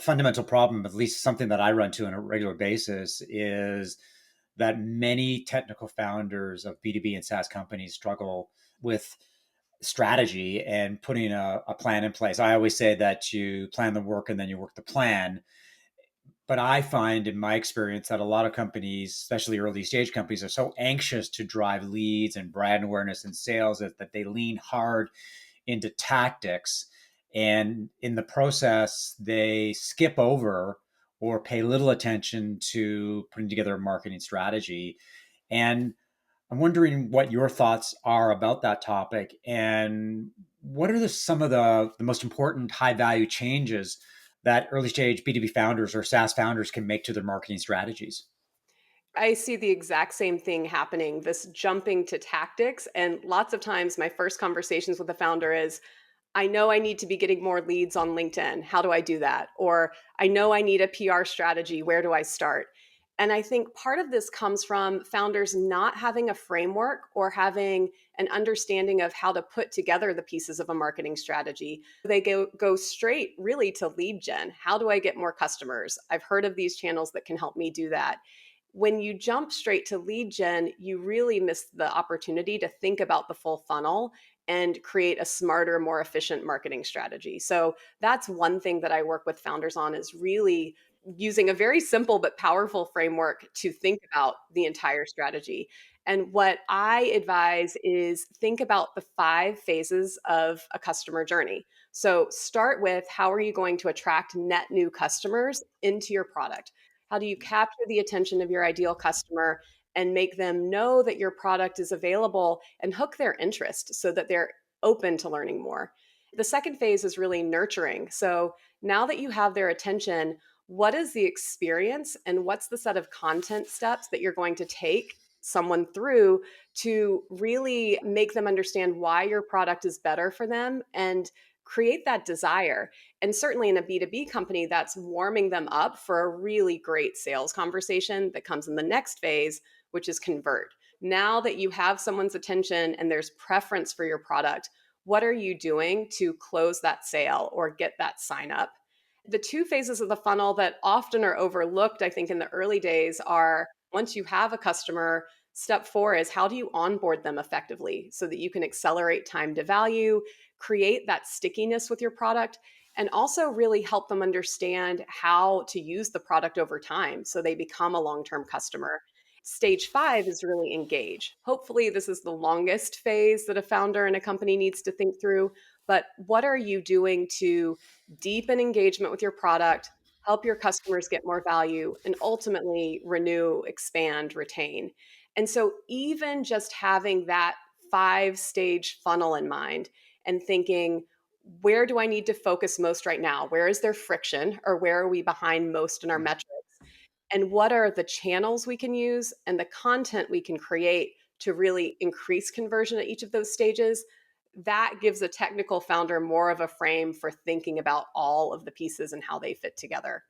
fundamental problem, at least something that I run to on a regular basis, is that many technical founders of B2B and SaaS companies struggle with strategy and putting a plan in place. I always say that you plan the work and then you work the plan. But I find in my experience that a lot of companies, especially early stage companies, are so anxious to drive leads and brand awareness and sales that they lean hard into tactics. And in the process, they skip over or pay little attention to putting together a marketing strategy. And I'm wondering what your thoughts are about that topic and what are some of the most important high value changes that early stage B2B founders or SaaS founders can make to their marketing strategies? I see the exact same thing happening, this jumping to tactics. And lots of times, my first conversations with the founder is, I know I need to be getting more leads on LinkedIn. How do I do that? Or I know I need a PR strategy. Where do I start? And I think part of this comes from founders not having a framework or having an understanding of how to put together the pieces of a marketing strategy. They go straight really to lead gen. How do I get more customers? I've heard of these channels that can help me do that. When you jump straight to lead gen, you really miss the opportunity to think about the full funnel and create a smarter, more efficient marketing strategy. So that's one thing that I work with founders on is really using a very simple but powerful framework to think about the entire strategy. And what I advise is think about the 5 phases of a customer journey. So start with how are you going to attract net new customers into your product? How do you capture the attention of your ideal customer and make them know that your product is available and hook their interest so that they're open to learning more? The second phase is really nurturing. So now that you have their attention, what is the experience and what's the set of content steps that you're going to take someone through to really make them understand why your product is better for them and create that desire? And certainly in a B2B company, that's warming them up for a really great sales conversation that comes in the next phase, which is convert. Now that you have someone's attention and there's preference for your product, what are you doing to close that sale or get that sign up? The 2 phases of the funnel that often are overlooked, I think, in the early days are once you have a customer, step 4 is how do you onboard them effectively so that you can accelerate time to value, create that stickiness with your product, and also really help them understand how to use the product over time so they become a long term customer. Stage 5 is really engage. Hopefully, this is the longest phase that a founder in a company needs to think through. But what are you doing to deepen engagement with your product, help your customers get more value, and ultimately renew, expand, retain? And so, even just having that 5 stage funnel in mind and thinking, where do I need to focus most right now? Where is there friction or where are we behind most in our metrics? And what are the channels we can use and the content we can create to really increase conversion at each of those stages? That gives a technical founder more of a frame for thinking about all of the pieces and how they fit together.